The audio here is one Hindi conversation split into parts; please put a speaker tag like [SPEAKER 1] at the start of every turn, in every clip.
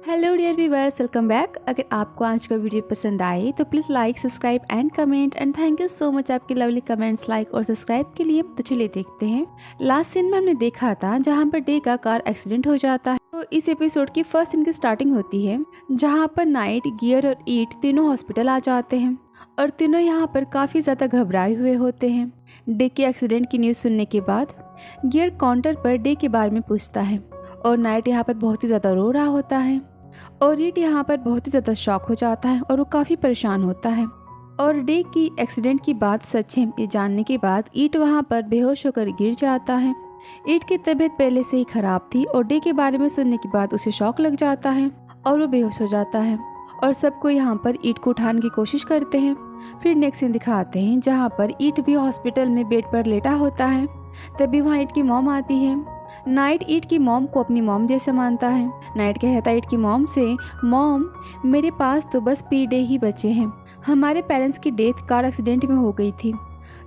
[SPEAKER 1] Hello dear viewers, welcome back. अगर आपको आज का वीडियो पसंद आए तो please like, subscribe and comment. And thank you so much आपके लवली कमेंट्स, लाइक और सब्सक्राइब के लिए। तो चलिए देखते हैं। लास्ट सीन में हमने देखा था जहां पर डे का कार एक्सीडेंट हो जाता है। तो इस एपिसोड की फर्स्ट सीन की स्टार्टिंग होती है जहाँ पर नाइट, गियर और ईट तीनों हॉस्पिटल आ जाते हैं और तीनों यहाँ पर काफ़ी ज़्यादा घबराए हुए होते हैं। डे के एक्सीडेंट की न्यूज़ सुनने के बाद गियर काउंटर पर डे के बारे में पूछता है और नाइट यहाँ पर बहुत ही ज़्यादा रो रहा होता है और ईट यहाँ पर बहुत ही ज़्यादा शॉक हो जाता है और वो काफ़ी परेशान होता है। और डे की एक्सीडेंट की बात सच है ये जानने के बाद ईट वहाँ पर बेहोश होकर गिर जाता है। ईट की तबीयत पहले से ही खराब थी और डे के बारे में सुनने के बाद उसे शॉक लग जाता है और वो बेहोश हो जाता है और सबको यहाँ पर ईट को उठाने की कोशिश करते हैं। फिर नेक्स्ट सीन दिखाते हैं जहाँ पर ईट भी हॉस्पिटल में बेड पर लेटा होता है। तभी वहाँ ईट की मॉम आती है। नाइट ईट की मॉम को अपनी मॉम जैसे मानता है। नाइट कहता है ईट की मॉम से, मॉम मेरे पास तो बस पी डे ही बचे हैं। हमारे पेरेंट्स की डेथ कार एक्सीडेंट में हो गई थी,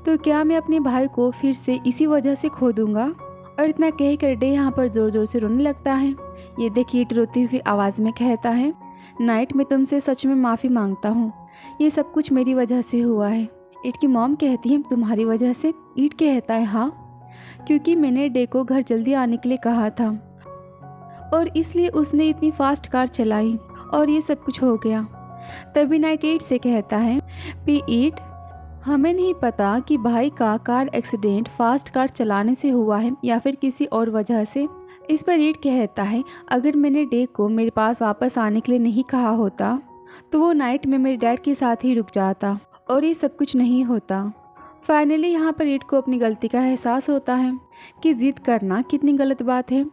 [SPEAKER 1] तो क्या मैं अपने भाई को फिर से इसी वजह से खो दूंगा। और इतना कह कर डे यहाँ पर ज़ोर ज़ोर से रोने लगता है। ये देखिए ईट रोती हुई आवाज़ में कहता है, नाइट मैं तुमसे सच में माफ़ी मांगता हूँ, ये सब कुछ मेरी वजह से हुआ है। ईट की मॉम कहती है तुम्हारी वजह से? ईट कहता है हाँ, क्योंकि मैंने डे को घर जल्दी आने के लिए कहा था और इसलिए उसने इतनी फास्ट कार चलाई और ये सब कुछ हो गया। तभी नाइट ईट से कहता है, पी ईट हमें नहीं पता कि भाई का कार एक्सीडेंट फास्ट कार चलाने से हुआ है या फिर किसी और वजह से। इस पर ईट कहता है अगर मैंने डे को मेरे पास वापस आने के लिए नहीं कहा होता तो वो नाइट में मेरे डैड के साथ ही रुक जाता और ये सब कुछ नहीं होता। फाइनली यहाँ पर ईट को अपनी गलती का एहसास होता है कि जिद करना कितनी गलत बात है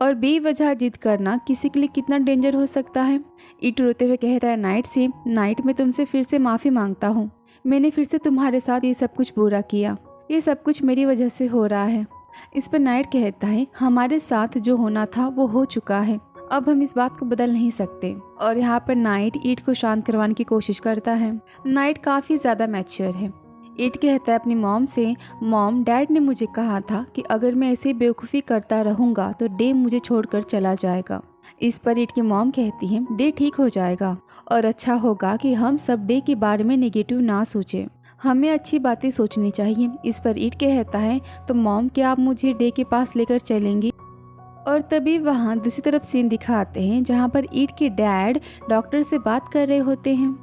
[SPEAKER 1] और बेवजह जिद करना किसी के लिए कितना डेंजर हो सकता है। ईट रोते हुए कहता है नाइट से, नाइट मैं तुमसे फिर से माफ़ी मांगता हूँ, मैंने फिर से तुम्हारे साथ ये सब कुछ बुरा किया, ये सब कुछ मेरी वजह से हो रहा है। इस पर नाइट कहता है हमारे साथ जो होना था वो हो चुका है, अब हम इस बात को बदल नहीं सकते। और यहाँ पर नाइट ईट को शांत करवाने की कोशिश करता है। नाइट काफ़ी ज़्यादा मैच्योर है। ईट कहता है अपनी मॉम से, मॉम डैड ने मुझे कहा था कि अगर मैं ऐसे बेवकूफ़ी करता रहूँगा तो डे मुझे छोड़कर चला जाएगा। इस पर ईट की मॉम कहती है डे ठीक हो जाएगा और अच्छा होगा कि हम सब डे के बारे में नेगेटिव ना सोचें, हमें अच्छी बातें सोचनी चाहिए। इस पर ईट कहता है तो मॉम क्या आप मुझे डे के पास लेकर चलेंगी। और तभी वहाँ दूसरी तरफ सीन दिखाते हैं जहाँ पर ईट के डैड डॉक्टर से बात कर रहे होते हैं।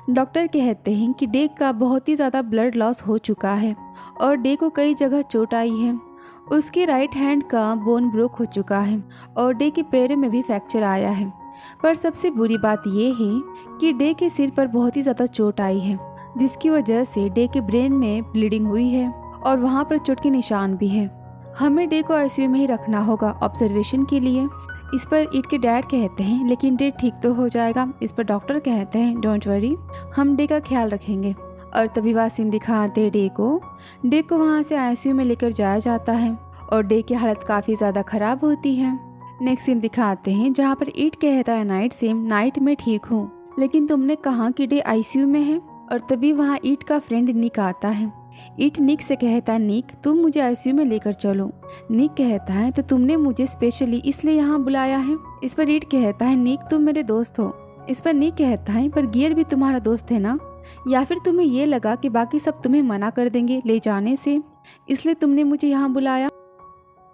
[SPEAKER 1] डॉक्टर कहते हैं कि डे का बहुत ही ज़्यादा ब्लड लॉस हो चुका है और डे को कई जगह चोट आई है। उसकी राइट हैंड का बोन ब्रोक हो चुका है और डे के पैरों में भी फ्रैक्चर आया है। पर सबसे बुरी बात यह है कि डे के सिर पर बहुत ही ज़्यादा चोट आई है, जिसकी वजह से डे के ब्रेन में ब्लीडिंग हुई है और वहाँ पर चोट के निशान भी है। हमें डे को आईसीयू में ही रखना होगा ऑब्जर्वेशन के लिए। इस पर ईट के डैड कहते हैं लेकिन डे ठीक तो हो जाएगा। इस पर डॉक्टर कहते हैं डोंट वरी, हम डे का ख्याल रखेंगे। और तभी वह सीन दिखाते डे को वहाँ से आईसीयू में लेकर जाया जाता है और डे की हालत काफ़ी ज़्यादा ख़राब होती है। नेक्स्ट सीन दिखाते हैं जहाँ पर ईट कहता है नाइट से, नाइट मैं ठीक हूँ लेकिन तुमने कहा कि डे आईसीयू में है। और तभी वहाँ ईट का फ्रेंड निक आता है। ईट निक से कहता है निक तुम मुझे आईसीयू में लेकर चलो। निक कहता है तो तुमने मुझे स्पेशली इसलिए यहाँ बुलाया है। इस पर ईट कहता है निक तुम मेरे दोस्त हो। इस पर निक कहता है पर गियर भी तुम्हारा दोस्त है ना, या फिर तुम्हें ये लगा कि बाकी सब तुम्हें मना कर देंगे ले जाने से, इसलिए तुमने मुझे यहाँ बुलाया।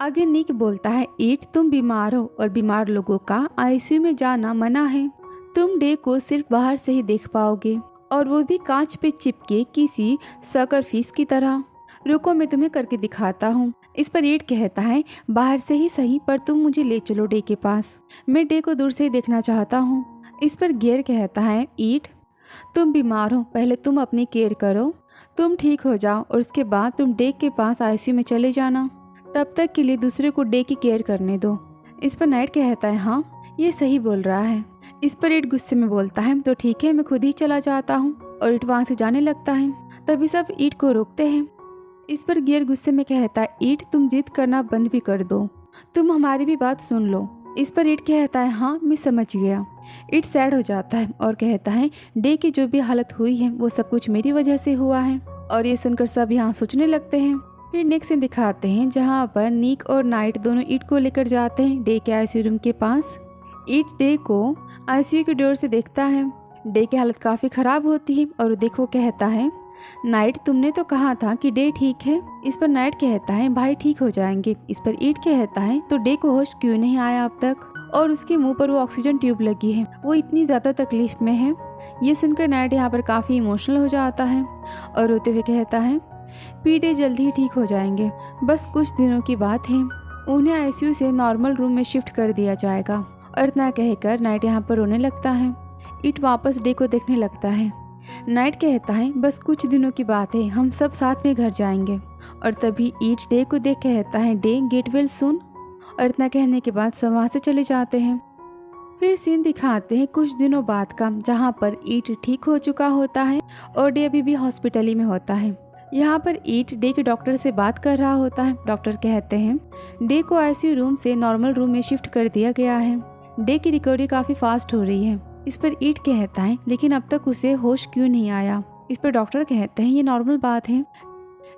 [SPEAKER 1] आगे निक बोलता है ईट तुम बीमार हो और बीमार लोगों का आईसीयू में जाना मना है, तुम डे को सिर्फ बाहर से ही देख पाओगे और वो भी कांच पे चिपके किसी सर्कर फिश की तरह। रुको मैं तुम्हें करके दिखाता हूँ। इस पर ईट कहता है बाहर से ही सही पर तुम मुझे ले चलो डे के पास, मैं डे को दूर से ही देखना चाहता हूँ। इस पर गियर कहता है ईट तुम बीमार हो, पहले तुम अपनी केयर करो, तुम ठीक हो जाओ और उसके बाद तुम डे के पास आईसीयू में चले जाना, तब तक के लिए दूसरे को डे की केयर करने दो। इस पर नाइट कहता है हाँ ये सही बोल रहा है। इस पर ईट गुस्से में बोलता है तो ठीक है मैं खुद ही चला जाता हूँ और ईट वहाँ से जाने लगता है। तभी सब ईट को रोकते हैं। इस पर गियर गुस्से में कहता है ईट तुम जिद करना बंद भी कर दो, तुम हमारी भी बात सुन लो। इस पर ईट कहता है हाँ मैं समझ गया। ईट सैड हो जाता है और कहता है डे की जो भी हालत हुई है वो सब कुछ मेरी वजह से हुआ है। और ये सुनकर सब यहाँ सोचने लगते हैं। फिर नेक्स्ट सीन दिखाते हैं जहाँ पर निक और नाइट दोनों ईट को लेकर जाते हैं डे के आईसीयू रूम के पास। ईट डे को आईसीयू की डोर से देखता है। डे की हालत काफ़ी ख़राब होती है और देखो कहता है, नाइट तुमने तो कहा था कि डे ठीक है। इस पर नाइट कहता है, भाई ठीक हो जाएंगे। इस पर ईट कहता है, तो डे को होश क्यों नहीं आया अब तक? और उसके मुंह पर वो ऑक्सीजन ट्यूब लगी है, वो इतनी ज़्यादा तकलीफ में है। ये सुनकर नाइट यहाँ पर काफ़ी इमोशनल हो जाता है और रोते हुए कहता है, पीडे जल्दी ही ठीक हो जाएंगे, बस कुछ दिनों की बात है। उन्हें आईसीयू से नॉर्मल रूम में शिफ्ट कर दिया जाएगा। और इतना कहकर नाइट यहाँ पर रोने लगता है। ईट वापस डे को देखने लगता है। नाइट कहता है, बस कुछ दिनों की बात है, हम सब साथ में घर जाएंगे। और तभी ईट डे को देख कहता है, डे गेट वेल सून। और इतना कहने के बाद सब वहाँ से चले जाते हैं। फिर सीन दिखाते हैं कुछ दिनों बाद का, जहाँ पर ईट ठीक हो चुका होता है और डे अभी भी हॉस्पिटल ही में होता है। यहाँ पर ईट डे के डॉक्टर से बात कर रहा होता है। डॉक्टर कहते हैं, डे को आईसीयू रूम से नॉर्मल रूम में शिफ्ट कर दिया गया है। डे की रिकवरी काफ़ी फास्ट हो रही है। इस पर ईट कहता है, लेकिन अब तक उसे होश क्यों नहीं आया? इस पर डॉक्टर कहते हैं, ये नॉर्मल बात है,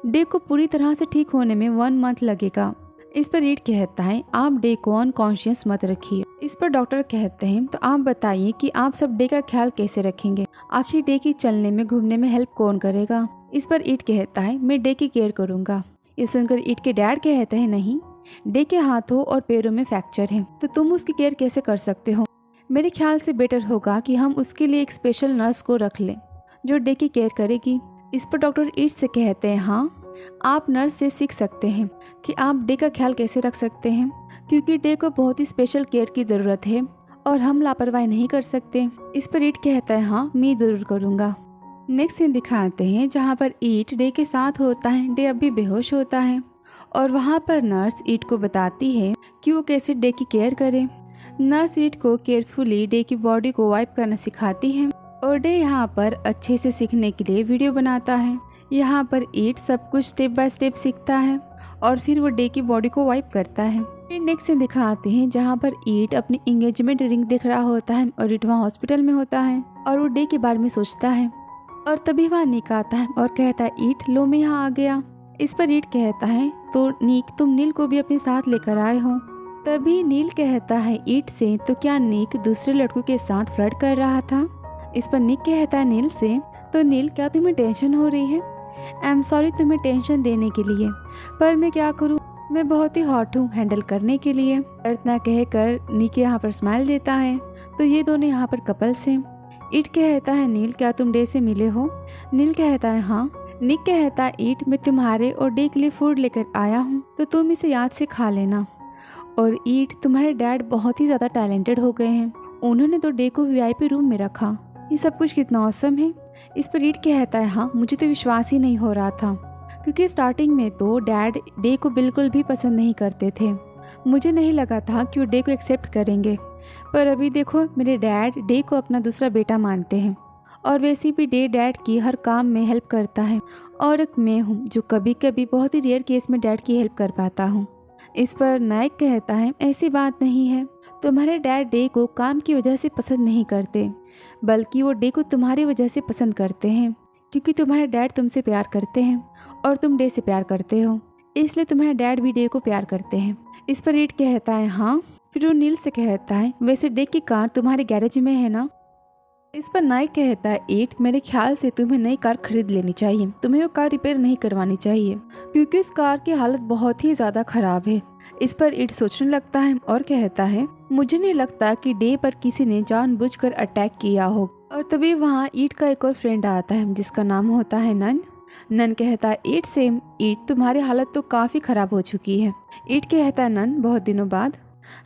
[SPEAKER 1] डे को पूरी तरह से ठीक होने में 1 मंथ लगेगा। इस पर ईट कहता है, आप डे को अनकॉन्शियस मत रखिए। इस पर डॉक्टर कहते हैं, तो आप बताइए कि आप सब डे का ख्याल कैसे रखेंगे? आखिर डे की चलने में घूमने में हेल्प कौन करेगा? इस पर ईट कहता है, मैं डे की केयर करूँगा। ये सुनकर ईट के डैड कहते हैं, नहीं, डे के हाथों और पैरों में फ्रैक्चर है, तो तुम उसकी केयर कैसे कर सकते हो? मेरे ख्याल से बेटर होगा कि हम उसके लिए एक स्पेशल नर्स को रख लें जो डे की केयर करेगी। इस पर डॉक्टर ईट से कहते हैं, हाँ, आप नर्स से सीख सकते हैं कि आप डे का ख्याल कैसे रख सकते हैं, क्योंकि डे को बहुत ही स्पेशल केयर की ज़रूरत है और हम लापरवाही नहीं कर सकते। इस पर ईट कहता है, हाँ, मैं ज़रूर करूँगा। नेक्स्ट सीन दिखाते हैं जहाँ पर ईट डे के साथ होता है। डे अभी बेहोश होता है और वहाँ पर नर्स ईट को बताती है कि वो कैसे डे की केयर करे। नर्स ईट को केयरफुली डे की बॉडी को वाइप करना सिखाती है और डे यहाँ पर अच्छे से सीखने के लिए वीडियो बनाता है। यहाँ पर ईट सब कुछ स्टेप बाय स्टेप सीखता है और फिर वो डे की बॉडी को वाइप करता है। फिर नेक्स्ट सीन दिखाते हैं जहाँ पर ईट अपनी एंगेजमेंट रिंग देख रहा होता है और ईट वहाँ हॉस्पिटल में होता है और वो डे के बारे में सोचता है। और तभी वहाँ निक आता है और कहता है, ईट लो, मैं यहाँ आ गया। इस पर ईट कहता है, तो निक, तुम नील को भी अपने साथ लेकर आए हो। तभी नील कहता है ईट से, तो क्या निक दूसरे लड़कों के साथ फ्लर्ट कर रहा था? इस पर निक कहता है नील से, तो नील, क्या तुम्हें टेंशन हो रही है? आई एम सॉरी तुम्हें टेंशन देने के लिए, पर मैं क्या करूँ, मैं बहुत ही हॉट हूँ हैंडल करने के लिए। इतना कहकर निक यहाँ पर स्माइल देता है। तो ये दोनों यहाँ पर कपल्स हैं। ईट कहता है, नील, क्या तुम डे से मिले हो? नील कहता है, हाँ। निक कहता है, ईट, मैं तुम्हारे और डे के लिए फूड लेकर आया हूँ, तो तुम इसे याद से खा लेना। और ईट, तुम्हारे डैड बहुत ही ज़्यादा टैलेंटेड हो गए हैं, उन्होंने तो डे को वीआईपी रूम में रखा। ये सब कुछ कितना ऑसम है। इस पर ईट कहता है, हाँ, मुझे तो विश्वास ही नहीं हो रहा था, क्योंकि स्टार्टिंग में तो डैड डे को बिल्कुल भी पसंद नहीं करते थे। मुझे नहीं लगा था कि वो डे को एक्सेप्ट करेंगे, पर अभी देखो, मेरे डैड डे को अपना दूसरा बेटा मानते हैं। और वैसे भी डे डैड की हर काम में हेल्प करता है और एक मैं हूँ जो कभी कभी बहुत ही रेयर केस में डैड की हेल्प कर पाता हूँ। इस पर नायक कहता है, ऐसी बात नहीं है, तुम्हारे डैड डे को काम की वजह से पसंद नहीं करते, बल्कि वो डे को तुम्हारी वजह से पसंद करते हैं, क्योंकि तुम्हारे डैड तुमसे प्यार करते हैं और तुम डे से प्यार करते हो, इसलिए तुम्हारे डैड भी डे को प्यार करते हैं। इस पर ईट कहता है, हाँ। फिर वो नील से कहता है, वैसे डे की कार तुम्हारे गैरेज में है ना? इस पर नाइक कहता है, ईट, मेरे ख्याल से तुम्हें नई कार खरीद लेनी चाहिए, तुम्हें वो कार रिपेयर नहीं करवानी चाहिए, क्योंकि इस कार की हालत बहुत ही ज़्यादा खराब है। इस पर ईट सोचने लगता है और कहता है, मुझे नहीं लगता कि डे पर किसी ने जानबूझकर अटैक किया हो। और तभी वहाँ ईट का एक और फ्रेंड आता है जिसका नाम होता है नन। नन कहता है ईट से, ईट, तुम्हारी हालत तो काफ़ी ख़राब हो चुकी है। ईट कहता है, नन, बहुत दिनों बाद?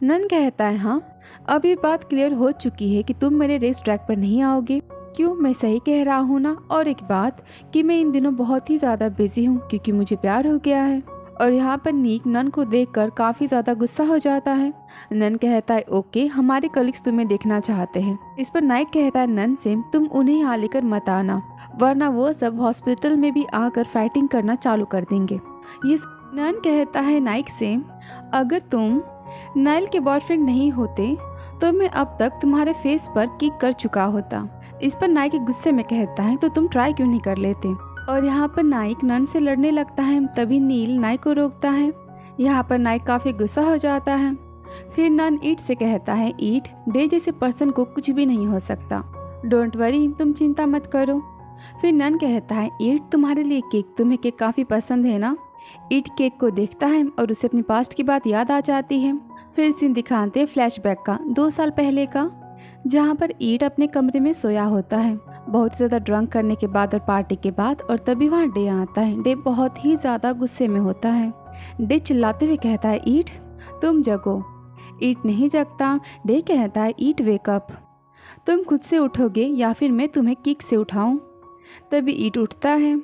[SPEAKER 1] नन कहता है, हाँ, अब ये बात क्लियर हो चुकी है कि तुम मेरे रेस ट्रैक पर नहीं आओगे। क्यों, मैं सही कह रहा हूँ ना? और एक बात कि मैं इन दिनों बहुत ही ज़्यादा बिजी हूँ क्योंकि मुझे प्यार हो गया है। और यहाँ पर नीक नन को देखकर काफ़ी ज़्यादा गुस्सा हो जाता है। नन कहता है, ओके, हमारे कलीग्स तुम्हें देखना चाहते हैं। इस पर नाइक कहता है नन से, तुम उन्हें यहाँ लेकर मत आना, वरना वो सब हॉस्पिटल में भी आकर फाइटिंग करना चालू कर देंगे। ये नन कहता है नाइक से, अगर तुम नाइल के बॉयफ्रेंड नहीं होते तो मैं अब तक तुम्हारे फेस पर किक कर चुका होता। इस पर नाइक गुस्से में कहता है, तो तुम ट्राई क्यों नहीं कर लेते? और यहाँ पर नाइक नन से लड़ने लगता है। तभी नील नाइक को रोकता है। यहाँ पर नाइक काफ़ी गुस्सा हो जाता है फिर नन ईट से कहता है, ईट, डे जैसे पर्सन को कुछ भी नहीं हो सकता। डोंट वरी, तुम चिंता मत करो। फिर नन कहता है, ईट, तुम्हारे लिए केक, तुम्हें केक काफ़ी पसंद है ना। ईट केक को देखता है और उसे अपनी पास्ट की बात याद आ जाती है। फिर सीन दिखाते हैं फ्लैशबैक का 2 साल पहले का, जहाँ पर ईट अपने कमरे में सोया होता है बहुत ज़्यादा ड्रंक करने के बाद और पार्टी के बाद, और तभी वहाँ डे आता है। डे बहुत ही ज़्यादा गुस्से में होता है। डे चिल्लाते हुए कहता है, ईट, तुम जगो। ईट नहीं जगता। डे कहता है, ईट, वेकअप, तुम खुद से उठोगे या फिर मैं तुम्हें किक से उठाऊं। तभी ईट उठता है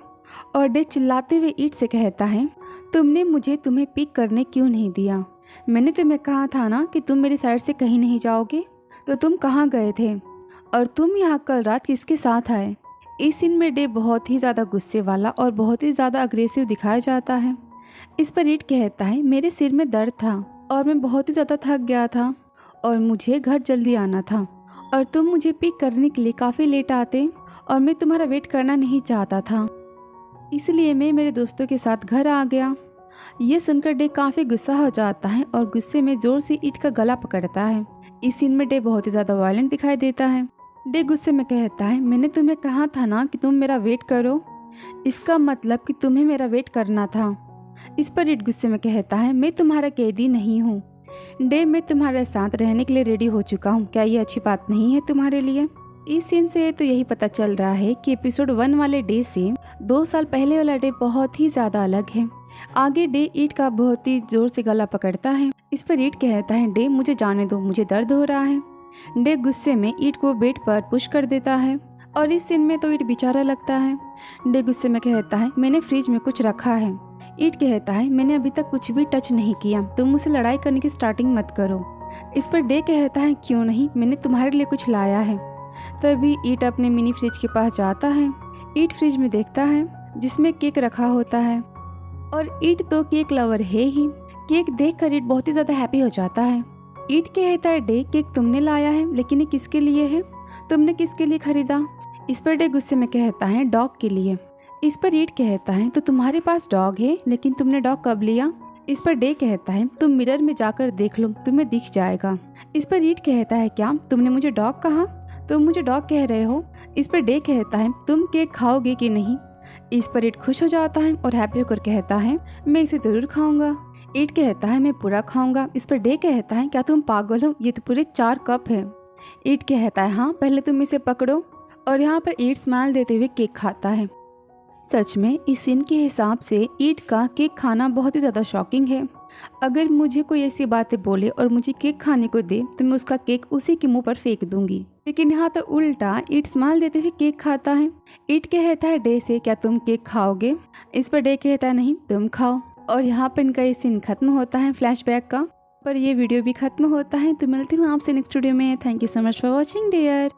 [SPEAKER 1] और डे चिल्लाते हुए ईट से कहता है, तुमने मुझे तुम्हें पिक करने क्यों नहीं दिया? मैंने तुम्हें कहा था ना कि तुम मेरी साइड से कहीं नहीं जाओगे, तो तुम कहाँ गए थे? और तुम यहाँ कल रात किसके साथ आए? इस सीन में डे बहुत ही ज़्यादा गुस्से वाला और बहुत ही ज़्यादा अग्रेसिव दिखाया जाता है। इस पर ईट कहता है, मेरे सिर में दर्द था और मैं बहुत ही ज़्यादा थक गया था और मुझे घर जल्दी आना था, और तुम मुझे पिक करने के लिए काफ़ी लेट आते और मैं तुम्हारा वेट करना नहीं चाहता था, इसलिए मैं मेरे दोस्तों के साथ घर आ गया। ये सुनकर डे काफ़ी गुस्सा हो जाता है और गुस्से में ज़ोर से ईट का गला पकड़ता है। इस सीन में डे बहुत ही ज़्यादा वायलेंट दिखाई देता है। डे गुस्से में कहता है, मैंने तुम्हें कहा था ना कि तुम मेरा वेट करो, इसका मतलब कि तुम्हें मेरा वेट करना था। इस पर ईट गुस्से में कहता है, मैं तुम्हारा कैदी नहीं हूँ डे, मैं तुम्हारे साथ रहने के लिए रेडी हो चुका हूँ। क्या ये अच्छी बात नहीं है तुम्हारे लिए? इस सीन से तो यही पता चल रहा है कि एपिसोड 1 वाले डे से 2 साल पहले वाला डे बहुत ही ज़्यादा अलग है। आगे डे ईट का बहुत ही जोर से गला पकड़ता है। इस पर ईट कहता है, डे, मुझे जाने दो, मुझे दर्द हो रहा है। डे गुस्से में ईट को बेड पर पुश कर देता है और इस सीन में तो ईट बेचारा लगता है। डे गुस्से में कहता है, मैंने फ्रिज में कुछ रखा है। ईट कहता है, मैंने अभी तक कुछ भी टच नहीं किया, तुम मुझसे लड़ाई करने की स्टार्टिंग मत करो। इस पर डे कहता है, क्यों नहीं, मैंने तुम्हारे लिए कुछ लाया है। तभी ईट अपने मिनी फ्रिज के पास जाता है। ईट फ्रिज में देखता है जिसमें केक रखा होता है, और ईट तो केक लवर है ही। केक देखकर ईट बहुत ही ज़्यादा हैप्पी हो जाता है। ईट कहता है, डे, केक तुमने लाया है, लेकिन ये किसके लिए है? तुमने किसके लिए खरीदा? इस पर डे गुस्से में कहता है, डॉग के लिए। इस पर ईट कहता है, तो तुम्हारे पास डॉग है, लेकिन तुमने डॉग कब लिया? इस पर डे कहता है, तुम मिरर में जाकर देख लो, तुम्हें दिख जाएगा। इस पर ईट कहता है, क्या तुमने मुझे डॉग कहा? तुम मुझे डॉग कह रहे हो? इस पर डे कहता है, तुम केक खाओगे कि नहीं? इस पर ईट खुश हो जाता है और हैप्पी होकर कहता है, मैं इसे ज़रूर खाऊंगा। ईट कहता है, मैं पूरा खाऊंगा। इस पर डे कहता है, क्या तुम पागल हो, ये तो पूरे 4 कप है। ईट कहता है, हाँ, पहले तुम इसे पकड़ो। और यहाँ पर ईट स्माइल देते हुए केक खाता है। सच में इस सीन के हिसाब से ईट का केक खाना बहुत ही ज़्यादा शॉकिंग है। अगर मुझे कोई ऐसी बातें बोले और मुझे केक खाने को दे तो मैं उसका केक उसी के मुंह पर फेंक दूंगी, लेकिन यहाँ तो उल्टा ईट स्माइल देते हुए केक खाता है। ईट कहता है डे से, क्या तुम केक खाओगे? इस पर डे कहता है, नहीं, तुम खाओ। और यहाँ पर इनका ये सीन खत्म होता है फ्लैशबैक का, पर ये वीडियो भी खत्म होता है। तो मिलती हूँ आपसे नेक्स्ट वीडियो में। Thank you so much for watching dear.